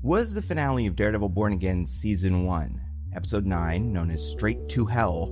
Was the finale of Daredevil Born Again Season 1, Episode 9, known as Straight to Hell,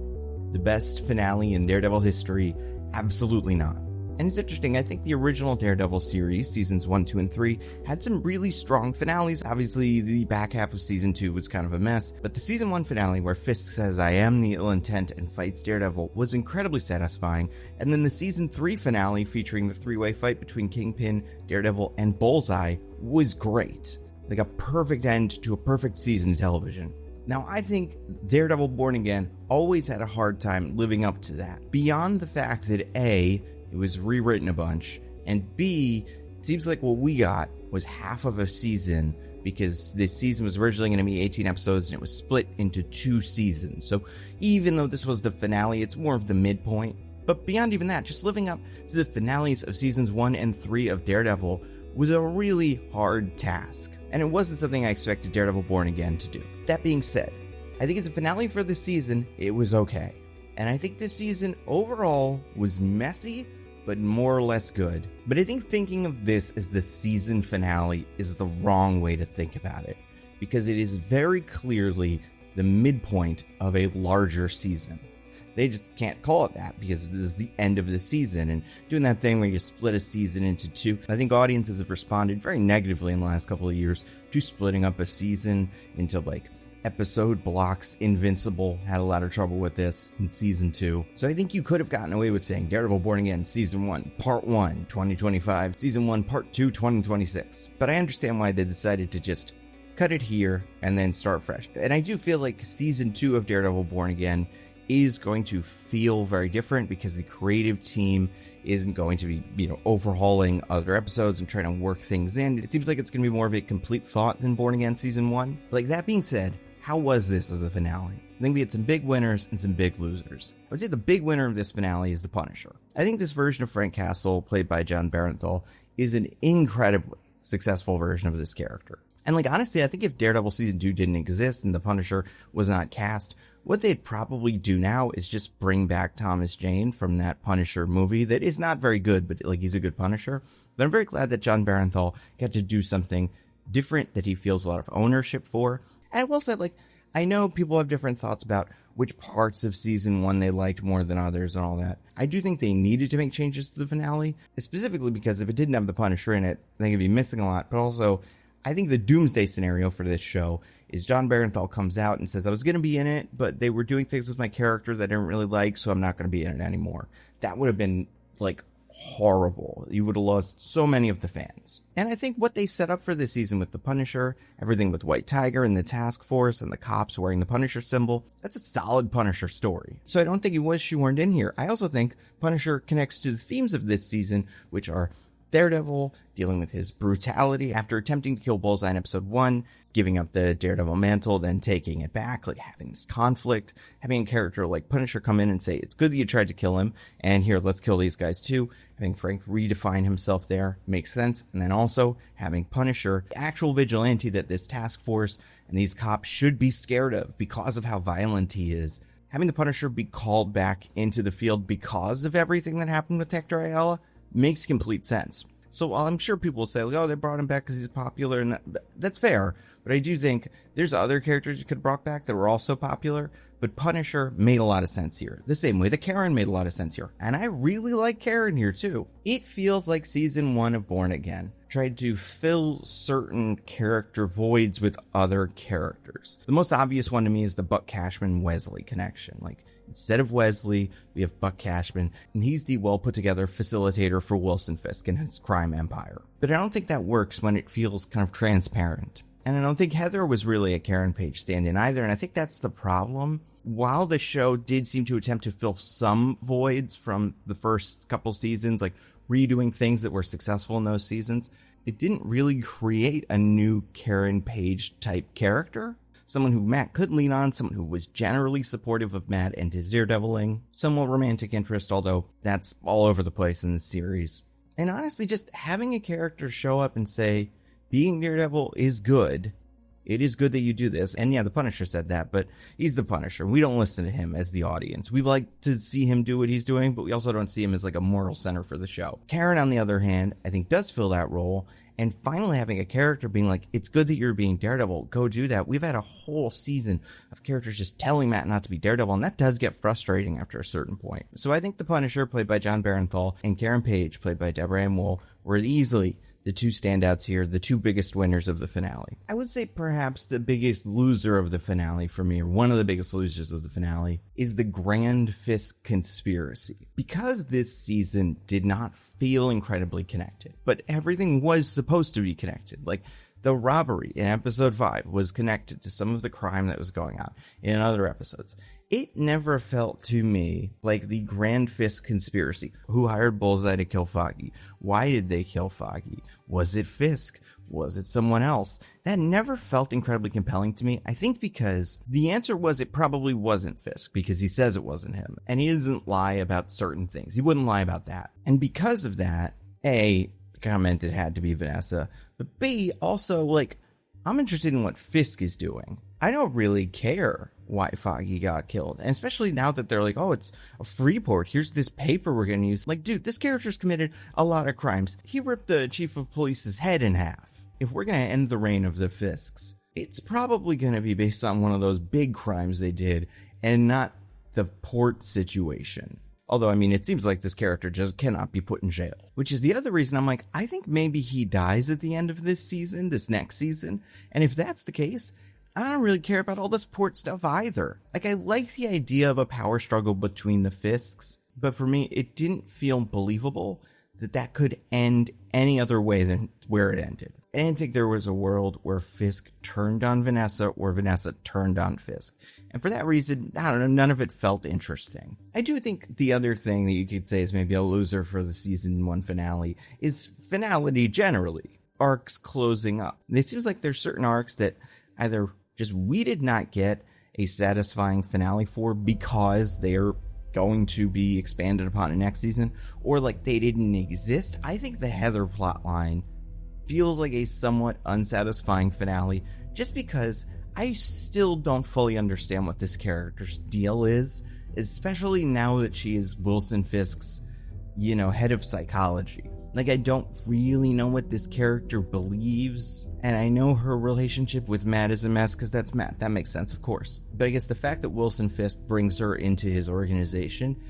the best finale in Daredevil history? Absolutely not. And it's interesting, I think the original Daredevil series, Seasons 1, 2, and 3, had some really strong finales. Obviously, the back half of Season 2 was kind of a mess, but the Season 1 finale, where Fisk says, "I am the ill intent," and fights Daredevil, was incredibly satisfying. And then the Season 3 finale, featuring the three-way fight between Kingpin, Daredevil, and Bullseye, was great. Like a perfect end to a perfect season of television. Now, I think Daredevil Born Again always had a hard time living up to that. Beyond the fact that A, it was rewritten a bunch, and B, it seems like what we got was half of a season, because this season was originally going to be 18 episodes and it was split into 2 seasons. So even though this was the finale, it's more of the midpoint. But beyond even that, just living up to the finales of Seasons 1 and 3 of Daredevil was a really hard task. And it wasn't something I expected Daredevil Born Again to do. That being said, I think as a finale for the season, it was okay. And I think this season overall was messy, but more or less good. But I think thinking of this as the season finale is the wrong way to think about it, because it is very clearly the midpoint of a larger season. They just can't call it that because this is the end of the season, and doing that thing where you split a season into 2. I think audiences have responded very negatively in the last couple of years to splitting up a season into like episode blocks. Invincible had a lot of trouble with this in Season 2. So I think you could have gotten away with saying Daredevil Born Again Season 1, Part 1, 2025, Season 1, Part 2, 2026. But I understand why they decided to just cut it here and then start fresh. And I do feel like Season 2 of Daredevil Born Again is going to feel very different because the creative team isn't going to be, overhauling other episodes and trying to work things in. It seems like it's going to be more of a complete thought than Born Again Season 1. Like, that being said, how was this as a finale? I think we had some big winners and some big losers. I would say the big winner of this finale is the Punisher. I think this version of Frank Castle, played by John Barenthal, is an incredibly successful version of this character. And honestly, I think if Daredevil Season 2 didn't exist and the Punisher was not cast, what they'd probably do now is just bring back Thomas Jane from that Punisher movie that is not very good, but he's a good Punisher. But I'm very glad that John Barenthal got to do something different that he feels a lot of ownership for. And I will say, I know people have different thoughts about which parts of Season 1 they liked more than others and all that. I do think they needed to make changes to the finale, specifically because if it didn't have the Punisher in it, I think it'd be missing a lot. But also, I think the doomsday scenario for this show is John Barenthal comes out and says, I was going to be in it, but they were doing things with my character that I didn't really like, so I'm not going to be in it anymore. That would have been, horrible. You would have lost so many of the fans. And I think what they set up for this season with the Punisher, everything with White Tiger and the task force and the cops wearing the Punisher symbol, that's a solid Punisher story. So I don't think it was shoehorned in here. I also think Punisher connects to the themes of this season, which are Daredevil dealing with his brutality after attempting to kill Bullseye in Episode 1, giving up the Daredevil mantle, then taking it back, having this conflict, having a character like Punisher come in and say, it's good that you tried to kill him, and here, let's kill these guys too. Having Frank redefine himself there makes sense. And then also having Punisher, the actual vigilante that this task force and these cops should be scared of because of how violent he is. Having the Punisher be called back into the field because of everything that happened with Hector Ayala makes complete sense. So while I'm sure people will say, they brought him back because he's popular, and that's fair, but I do think there's other characters you could have brought back that were also popular, but Punisher made a lot of sense here. The same way that Karen made a lot of sense here. And I really like Karen here too. It feels like Season 1 of Born Again tried to fill certain character voids with other characters. The most obvious one to me is the Buck Cashman-Wesley connection. Instead of Wesley, we have Buck Cashman, and he's the well-put-together facilitator for Wilson Fisk and his crime empire. But I don't think that works when it feels kind of transparent. And I don't think Heather was really a Karen Page stand-in either, and I think that's the problem. While the show did seem to attempt to fill some voids from the first couple seasons, redoing things that were successful in those seasons, it didn't really create a new Karen Page type character. Someone who Matt could lean on, someone who was generally supportive of Matt and his Daredeviling, somewhat romantic interest, although that's all over the place in the series. And honestly, just having a character show up and say, being Daredevil is good. It is good that you do this. And yeah, the Punisher said that, but he's the Punisher. We don't listen to him as the audience. We like to see him do what he's doing, but we also don't see him as a moral center for the show. Karen, on the other hand, I think does fill that role. And finally having a character being like, it's good that you're being Daredevil, go do that. We've had a whole season of characters just telling Matt not to be Daredevil, and that does get frustrating after a certain point. So I think the Punisher, played by John Barenthal, and Karen Page, played by Deborah Ann Woll, were easily the two standouts here, the two biggest winners of the finale. I would say perhaps the biggest loser of the finale for me, or one of the biggest losers of the finale, is the Grand Fisk conspiracy. Because this season did not feel incredibly connected, but everything was supposed to be connected. Like, the robbery in episode 5 was connected to some of the crime that was going on in other episodes. It never felt to me like the Grand Fisk conspiracy. Who hired Bullseye to kill Foggy? Why did they kill Foggy? Was it Fisk? Was it someone else? That never felt incredibly compelling to me. I think because the answer was it probably wasn't Fisk, because he says it wasn't him. And he doesn't lie about certain things. He wouldn't lie about that. And because of that, A, comment it had to be Vanessa, but B, also, like, I'm interested in what Fisk is doing. I don't really care why Foggy got killed, and especially now that they're like, oh, it's a Freeport, here's this paper we're gonna use. Like, dude, this character's committed a lot of crimes. He ripped the chief of police's head in half. If we're gonna end the reign of the Fisks, it's probably gonna be based on one of those big crimes they did, and not the port situation. Although, I mean, it seems like this character just cannot be put in jail. Which is the other reason I'm like, I think maybe he dies at the end of this season, this next season. And if that's the case, I don't really care about all this port stuff either. Like, I like the idea of a power struggle between the Fisks, but for me, it didn't feel believable that that could end any other way than where it ended. I didn't think there was a world where Fisk turned on Vanessa or Vanessa turned on Fisk. And for that reason, I don't know, none of it felt interesting. I do think the other thing that you could say is maybe a loser for the season 1 finale is finality generally. Arcs closing up. It seems like there's certain arcs that either just we did not get a satisfying finale for because they're going to be expanded upon in next season, or like they didn't exist. I think the Heather plotline feels like a somewhat unsatisfying finale just because I still don't fully understand what this character's deal is, especially now that she is Wilson Fisk's, head of psychology. Like, I don't really know what this character believes, and I know her relationship with Matt is a mess because that's Matt. That makes sense, of course. But I guess the fact that Wilson Fisk brings her into his organization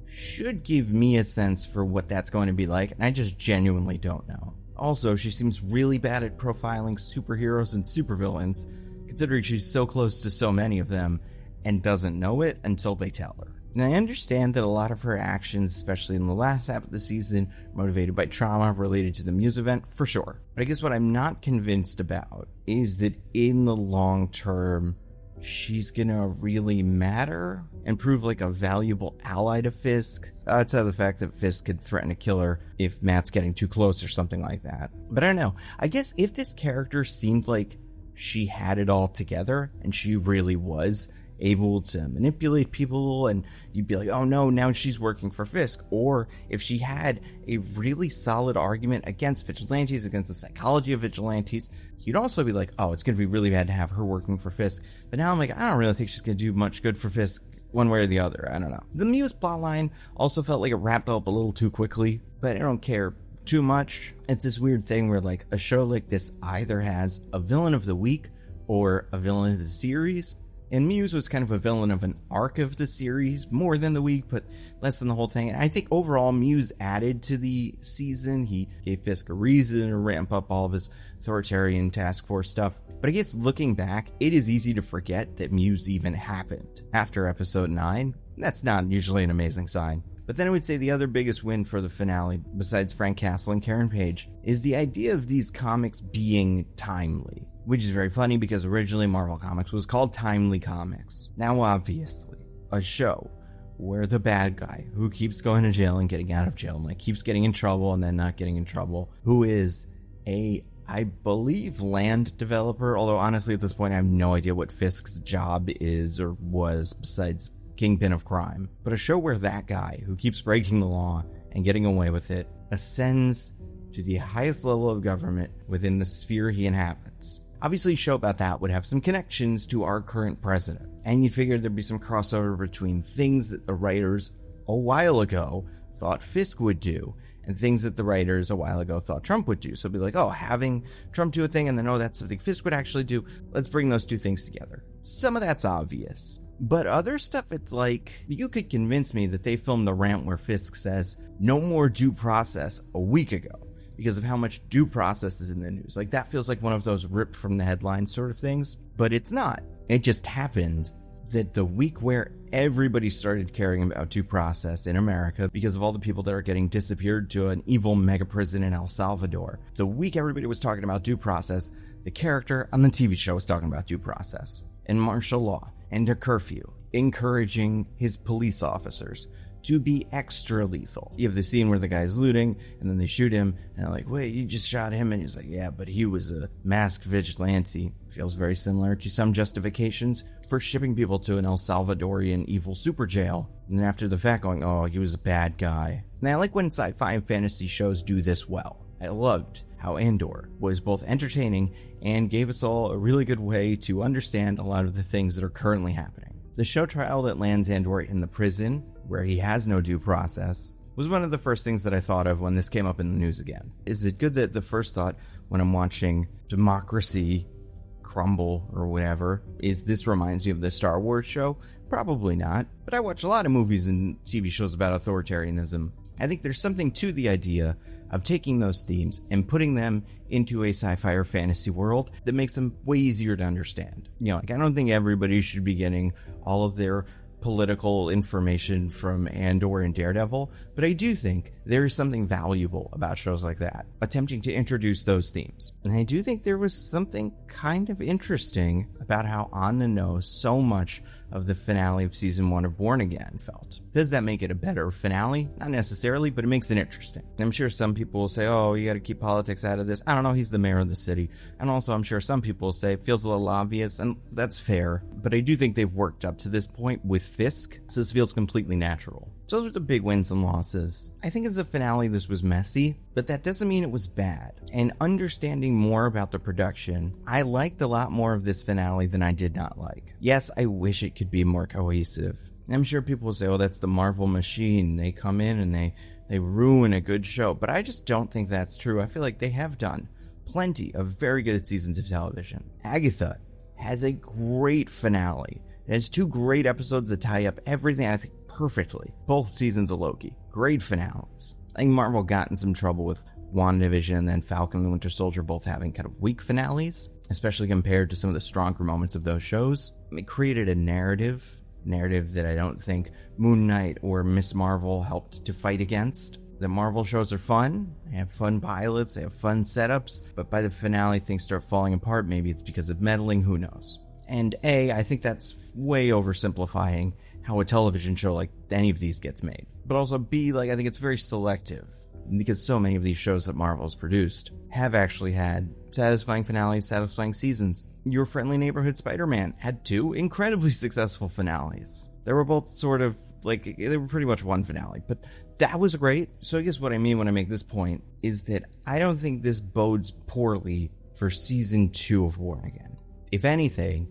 should give me a sense for what that's going to be like, and I just genuinely don't know. Also, she seems really bad at profiling superheroes and supervillains, considering she's so close to so many of them and doesn't know it until they tell her. And I understand that a lot of her actions, especially in the last half of the season, are motivated by trauma related to the Muse event, for sure. But I guess what I'm not convinced about is that in the long term, she's gonna really matter and prove like a valuable ally to Fisk, outside of the fact that Fisk could threaten to kill her if Matt's getting too close or something like that. But I don't know. I guess if this character seemed like she had it all together and she really was able to manipulate people, and you'd be like, oh no, now she's working for Fisk. Or if she had a really solid argument against vigilantes, against the psychology of vigilantes, you'd also be like, oh, it's gonna be really bad to have her working for Fisk. But now I'm like, I don't really think she's gonna do much good for Fisk one way or the other. I don't know. The Muse plotline also felt like it wrapped up a little too quickly, but I don't care too much. It's this weird thing where like a show like this either has a villain of the week or a villain of the series. And Muse was kind of a villain of an arc of the series, more than the week, but less than the whole thing. And I think overall Muse added to the season. He gave Fisk a reason to ramp up all of his authoritarian task force stuff. But I guess looking back, it is easy to forget that Muse even happened after episode 9. That's not usually an amazing sign. But then I would say the other biggest win for the finale, besides Frank Castle and Karen Page, is the idea of these comics being timely. Which is very funny because originally Marvel Comics was called Timely Comics. Now obviously, a show where the bad guy who keeps going to jail and getting out of jail and like keeps getting in trouble and then not getting in trouble, who is I believe land developer, although honestly at this point I have no idea what Fisk's job is or was besides kingpin of crime. But a show where that guy who keeps breaking the law and getting away with it ascends to the highest level of government within the sphere he inhabits. Obviously, a show about that would have some connections to our current president, and you'd figure there'd be some crossover between things that the writers a while ago thought Fisk would do, and things that the writers a while ago thought Trump would do. So it'd be like, oh, having Trump do a thing, and then, oh, that's something Fisk would actually do. Let's bring those two things together. Some of that's obvious. But other stuff, it's like, you could convince me that they filmed the rant where Fisk says, no more due process a week ago, because of how much due process is in the news. Like, that feels like one of those ripped from the headlines sort of things. But it's not. It just happened that the week where everybody started caring about due process in America because of all the people that are getting disappeared to an evil mega prison in El Salvador, the week everybody was talking about due process, the character on the TV show was talking about due process and martial law and a curfew, encouraging his police officers to be extra lethal. You have the scene where the guy's looting, and then they shoot him, and they're like, wait, you just shot him? And he's like, yeah, but he was a masked vigilante. Feels very similar to some justifications for shipping people to an El Salvadorian evil super jail, and then after the fact going, oh, he was a bad guy. And I like when sci-fi and fantasy shows do this well. I loved how Andor was both entertaining and gave us all a really good way to understand a lot of the things that are currently happening. The show trial that lands Andor in the prison, where he has no due process, was one of the first things that I thought of when this came up in the news again. Is it good that the first thought when I'm watching democracy crumble or whatever is this reminds me of the Star Wars show? Probably not, but I watch a lot of movies and TV shows about authoritarianism. I think there's something to the idea of taking those themes and putting them into a sci-fi or fantasy world that makes them way easier to understand. You know, like, I don't think everybody should be getting all of their political information from Andor and Daredevil, but I do think there is something valuable about shows like that, attempting to introduce those themes. And I do think there was something kind of interesting about how on the nose so much of the finale of season 1 of Born Again felt. Does that make it a better finale? Not necessarily, but it makes it interesting. I'm sure some people will say, oh, you gotta keep politics out of this. I don't know, he's the mayor of the city. And also I'm sure some people will say it feels a little obvious, and that's fair. But I do think they've worked up to this point with Fisk, so this feels completely natural. So those are the big wins and losses. I think as a finale this was messy, but that doesn't mean it was bad. And understanding more about the production, I liked a lot more of this finale than I did not like. Yes, I wish it could be more cohesive. I'm sure people will say, oh, that's the Marvel machine. They come in and they ruin a good show. But I just don't think that's true. I feel like they have done plenty of very good seasons of television. Agatha has a great finale. It has 2 great episodes that tie up everything, I think, perfectly. Both seasons of Loki. Great finales. I think Marvel got in some trouble with WandaVision and then Falcon and the Winter Soldier both having kind of weak finales, especially compared to some of the stronger moments of those shows. It created a narrative that I don't think Moon Knight or Miss Marvel helped to fight against. The Marvel shows are fun, they have fun pilots, they have fun setups, but by the finale things start falling apart. Maybe it's because of meddling, who knows. And A, I think that's way oversimplifying how a television show like any of these gets made. But also B, like, I think it's very selective, because so many of these shows that Marvel's produced have actually had satisfying finales, satisfying seasons. Your Friendly Neighborhood Spider-Man had 2 incredibly successful finales. They were both sort of, like, they were pretty much one finale, but that was great. So I guess what I mean when I make this point is that I don't think this bodes poorly for season 2 of Born Again. If anything,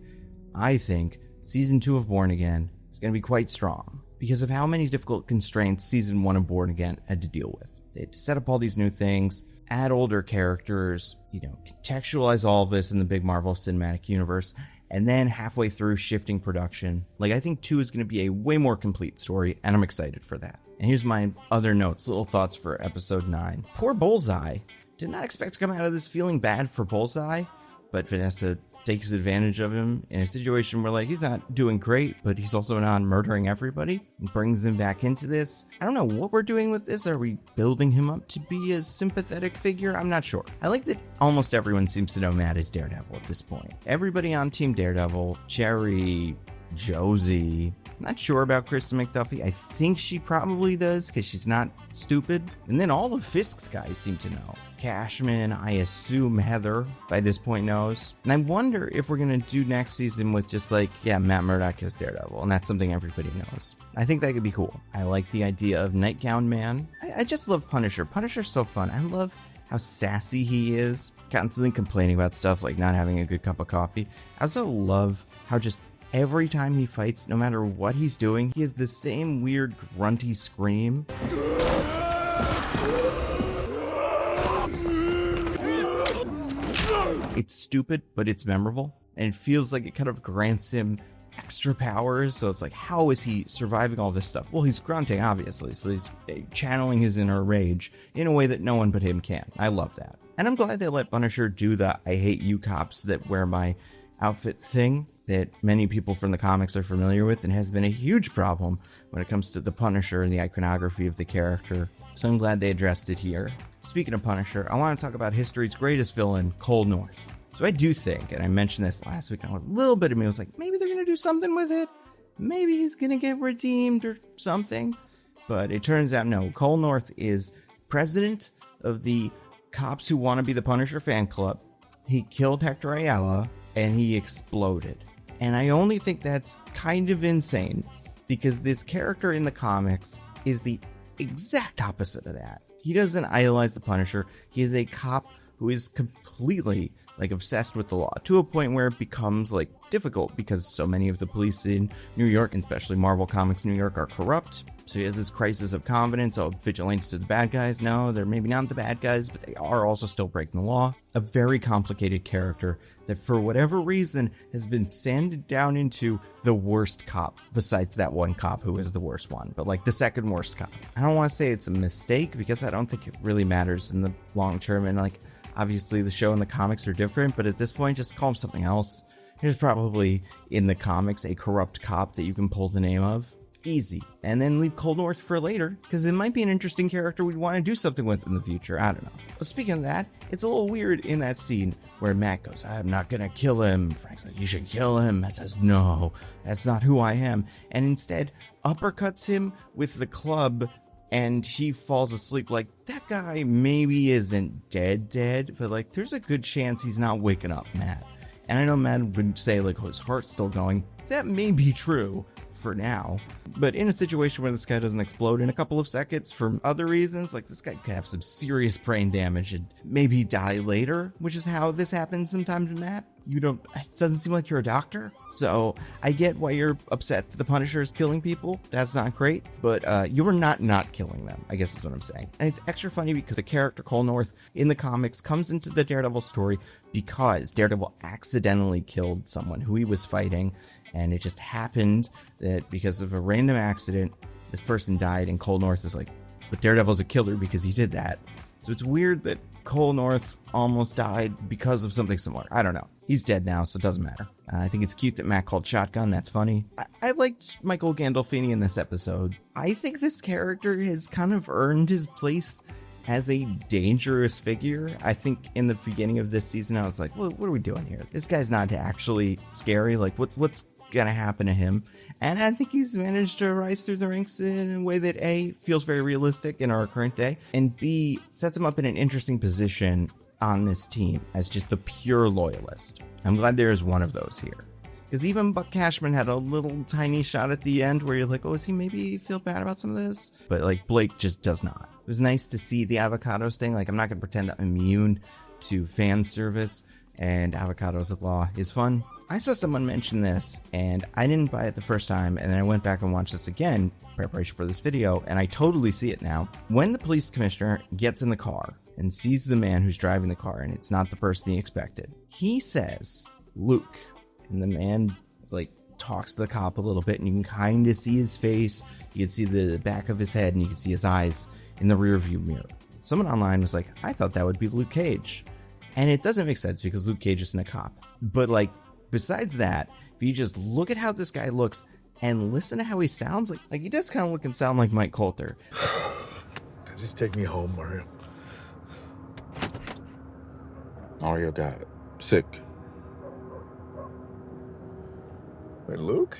I think season 2 of Born Again is going to be quite strong because of how many difficult constraints season 1 of Born Again had to deal with. They had to set up all these new things, add older characters, contextualize all of this in the big Marvel Cinematic Universe, and then halfway through shifting production. Like, I think 2 is going to be a way more complete story, and I'm excited for that. And here's my other notes, little thoughts for episode 9. Poor Bullseye. Did not expect to come out of this feeling bad for Bullseye, but Vanessa takes advantage of him in a situation where, like, he's not doing great, but he's also not murdering everybody, and brings him back into this. I don't know what we're doing with this. Are we building him up to be a sympathetic figure? I'm not sure. I like that almost everyone seems to know Matt is Daredevil at this point. Everybody on Team Daredevil, Cherry, Josie. Not sure about Kristen McDuffie. I think she probably does because she's not stupid. And then all of Fisk's guys seem to know. Cashman, I assume Heather by this point knows. And I wonder if we're going to do next season with just like, yeah, Matt Murdock as Daredevil. And that's something everybody knows. I think that could be cool. I like the idea of Nightgown Man. I just love Punisher. Punisher's so fun. I love how sassy he is. Constantly complaining about stuff like not having a good cup of coffee. I also love how just every time he fights, no matter what he's doing, he has the same weird grunty scream. It's stupid, but it's memorable. And it feels like it kind of grants him extra powers. So it's like, how is he surviving all this stuff? Well, he's grunting, obviously. So he's channeling his inner rage in a way that no one but him can. I love that. And I'm glad they let Punisher do the I hate you cops that wear my outfit thing that many people from the comics are familiar with and has been a huge problem when it comes to the Punisher and the iconography of the character. So I'm glad they addressed it here. Speaking of Punisher, I want to talk about history's greatest villain, Cold North. So I do think, and I mentioned this last week, a little bit of me was like, maybe they're going to do something with it. Maybe he's going to get redeemed or something. But it turns out, no. Cold North is president of the Cops Who Want to Be the Punisher fan club. He killed Hector Ayala, and he exploded. And I only think that's kind of insane, because this character in the comics is the exact opposite of that. He doesn't idolize the Punisher. He is a cop who is completely obsessed with the law, to a point where it becomes difficult, because so many of the police in New York, and especially Marvel Comics New York, are corrupt. So he has this crisis of confidence. Oh, vigilantes are the bad guys. No, they're maybe not the bad guys, but they are also still breaking the law. A very complicated character that, for whatever reason, has been sanded down into the worst cop, besides that one cop who is the worst one, but the second worst cop. I don't want to say it's a mistake, because I don't think it really matters in the long term, and obviously the show and the comics are different, but at this point, just call him something else. There's probably in the comics a corrupt cop that you can pull the name of. Easy. And then leave Cold North for later, because it might be an interesting character we'd want to do something with in the future. I don't know. But speaking of that, it's a little weird in that scene where Matt goes, I'm not gonna kill him. Frank's like, you should kill him. Matt says, no, that's not who I am. And instead uppercuts him with the club, and he falls asleep. That guy maybe isn't dead, but there's a good chance he's not waking up Matt. And I know Matt would say oh, his heart's still going. That may be true for now, but in a situation where this guy doesn't explode in a couple of seconds for other reasons, this guy could have some serious brain damage and maybe die later, which is how this happens sometimes, Matt. It doesn't seem like you're a doctor, so I get why you're upset that the Punisher is killing people. That's not great, but you're not killing them, I guess is what I'm saying. And it's extra funny because the character Cold North in the comics comes into the Daredevil story because Daredevil accidentally killed someone who he was fighting, and it just happened that because of a random accident, this person died, and Cold North is but Daredevil's a killer because he did that. So it's weird that Cold North almost died because of something similar. I don't know. He's dead now, so it doesn't matter. I think it's cute that Matt called Shotgun. That's funny. I liked Michael Gandolfini in this episode. I think this character has kind of earned his place as a dangerous figure. I think in the beginning of this season, I was like, what are we doing here? This guy's not actually scary. What's gonna happen to him? And I think he's managed to rise through the ranks in a way that A, feels very realistic in our current day, and B, sets him up in an interesting position on this team as just the pure loyalist. I'm glad there is one of those here. Because even Buck Cashman had a little tiny shot at the end where you're like, oh, is he maybe feel bad about some of this? But Blake just does not. It was nice to see the avocados thing. I'm not going to pretend I'm immune to fan service, and avocados at law is fun. I saw someone mention this, and I didn't buy it the first time, and then I went back and watched this again in preparation for this video, and I totally see it now. When the police commissioner gets in the car and sees the man who's driving the car, and it's not the person he expected, he says, Luke. And the man, talks to the cop a little bit, and you can kind of see his face. You can see the back of his head, and you can see his eyes in the rearview mirror. Someone online was like, I thought that would be Luke Cage. And it doesn't make sense because Luke Cage isn't a cop. But, besides that, if you just look at how this guy looks and listen to how he sounds, he does kind of look and sound like Mike Coulter. Just take me home, Mario. Mario got sick. Wait, Luke?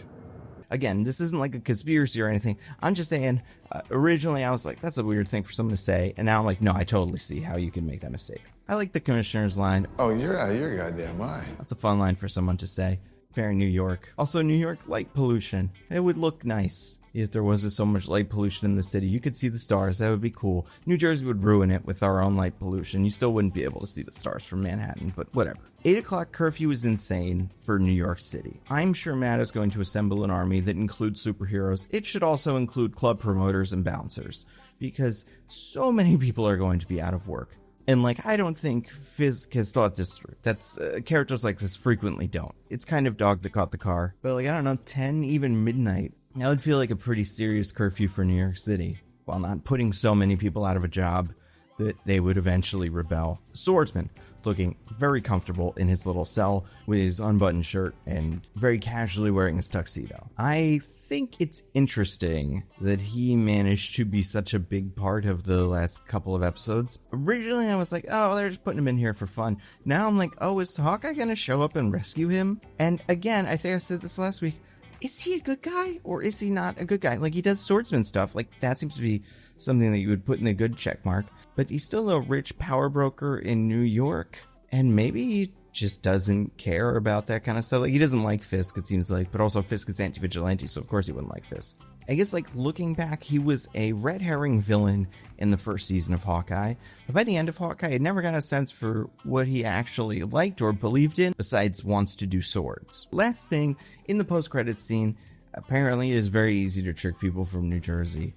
Again, this isn't a conspiracy or anything. I'm just saying, originally I was like, that's a weird thing for someone to say. And now I'm like, no, I totally see how you can make that mistake. I like the commissioner's line. Oh, you're out of your goddamn mind. That's a fun line for someone to say. Very New York. Also, New York, light pollution. It would look nice if there wasn't so much light pollution in the city. You could see the stars. That would be cool. New Jersey would ruin it with our own light pollution. You still wouldn't be able to see the stars from Manhattan, but whatever. 8 o'clock curfew is insane for New York City. I'm sure Matt is going to assemble an army that includes superheroes. It should also include club promoters and bouncers, because so many people are going to be out of work. And like, I don't think Fisk has thought this through. That's characters like this frequently don't. It's kind of dog that caught the car. But like, I don't know, 10, even midnight, that would feel like a pretty serious curfew for New York City, while not putting so many people out of a job that they would eventually rebel. Swordsman, looking very comfortable in his little cell with his unbuttoned shirt and very casually wearing his tuxedo. I think it's interesting that he managed to be such a big part of the last couple of episodes. Originally, I was like, oh, they're just putting him in here for fun. Now I'm like, oh, is Hawkeye gonna show up and rescue him? And again, I think I said this last week, is he a good guy or is he not a good guy? Like, he does swordsman stuff. Like, that seems to be something that you would put in a good check mark. But he's still a rich power broker in New York. And maybe he just doesn't care about that kind of stuff. Like, he doesn't like Fisk, it seems like. But also, Fisk is anti-vigilante, so of course he wouldn't like Fisk. I guess, like, looking back, he was a red herring villain in the first season of Hawkeye. But by the end of Hawkeye, I never got a sense for what he actually liked or believed in, besides wants to do swords. Last thing, in the post-credits scene, apparently it is very easy to trick people from New Jersey.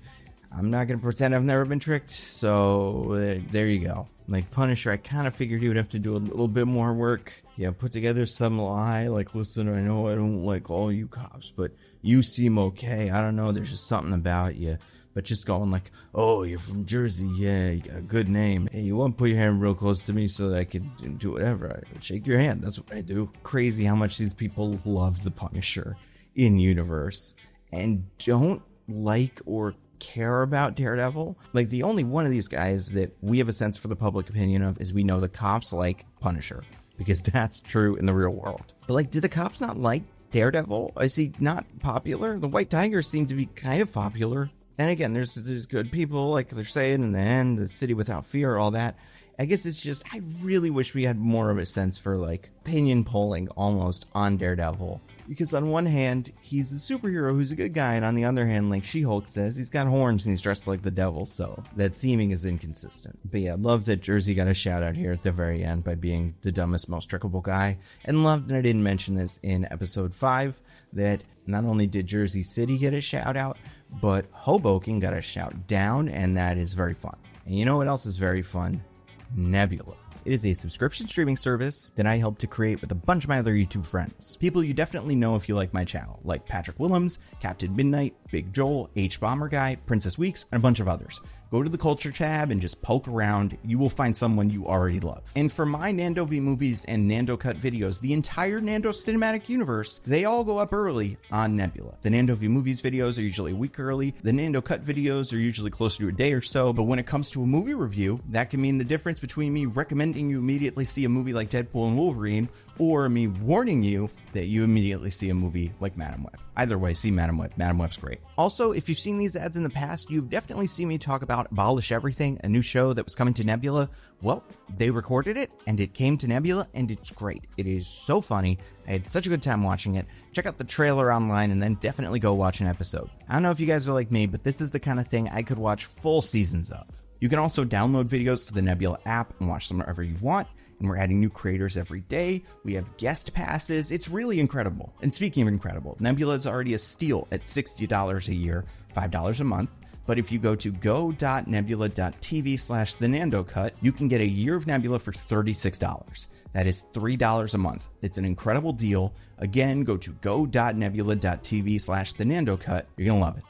I'm not going to pretend I've never been tricked, so there you go. Like Punisher, I kind of figured he would have to do a little bit more work. Yeah, put together some lie, like, listen, I know I don't like all you cops, but you seem okay. I don't know, there's just something about you. But just going like, oh, you're from Jersey, yeah, you got a good name. Hey, you want to put your hand real close to me so that I can do whatever? I shake your hand, that's what I do. Crazy how much these people love the Punisher in universe and don't like or care about Daredevil. Like, the only one of these guys that we have a sense for the public opinion of is we know the cops like Punisher, because that's true in the real world. But like, do the cops not like Daredevil? Is he not popular? The White Tigers seem to be kind of popular. And again, there's good people, like they're saying in the end, the city without fear, all that. I guess it's just, I really wish we had more of a sense for like opinion polling almost on Daredevil. Because on one hand, he's a superhero who's a good guy, and on the other hand, like She-Hulk says, he's got horns and he's dressed like the devil, so that theming is inconsistent. But yeah, love that Jersey got a shout out here at the very end by being the dumbest, most trickable guy. And love that I didn't mention this in episode 5, that not only did Jersey City get a shout out, but Hoboken got a shout down, and that is very fun. And you know what else is very fun? Nebula. It is a subscription streaming service that I helped to create with a bunch of my other YouTube friends. People you definitely know if you like my channel, like Patrick Willems, Captain Midnight, Big Joel, H-Bomber Guy, Princess Weeks, and a bunch of others. Go to the culture tab and just poke around. You will find someone you already love. And for my Nando V Movies and Nando Cut videos, the entire Nando Cinematic Universe, they all go up early on Nebula. The Nando V Movies videos are usually a week early. The Nando Cut videos are usually closer to a day or so. But when it comes to a movie review, that can mean the difference between me recommending you immediately see a movie like Deadpool and Wolverine, or me warning you that you immediately see a movie like Madam Web. Either way, see Madam Web. Madam Web's great. Also, if you've seen these ads in the past, you've definitely seen me talk about Abolish Everything, a new show that was coming to Nebula. Well, they recorded it, and it came to Nebula, and it's great. It is so funny. I had such a good time watching it. Check out the trailer online, and then definitely go watch an episode. I don't know if you guys are like me, but this is the kind of thing I could watch full seasons of. You can also download videos to the Nebula app and watch them wherever you want. And we're adding new creators every day. We have guest passes. It's really incredible. And speaking of incredible, Nebula is already a steal at $60 a year, $5 a month. But if you go to go.nebula.tv/thenandocut, you can get a year of Nebula for $36. That is $3 a month. It's an incredible deal. Again, go to go.nebula.tv/thenandocut. You're going to love it.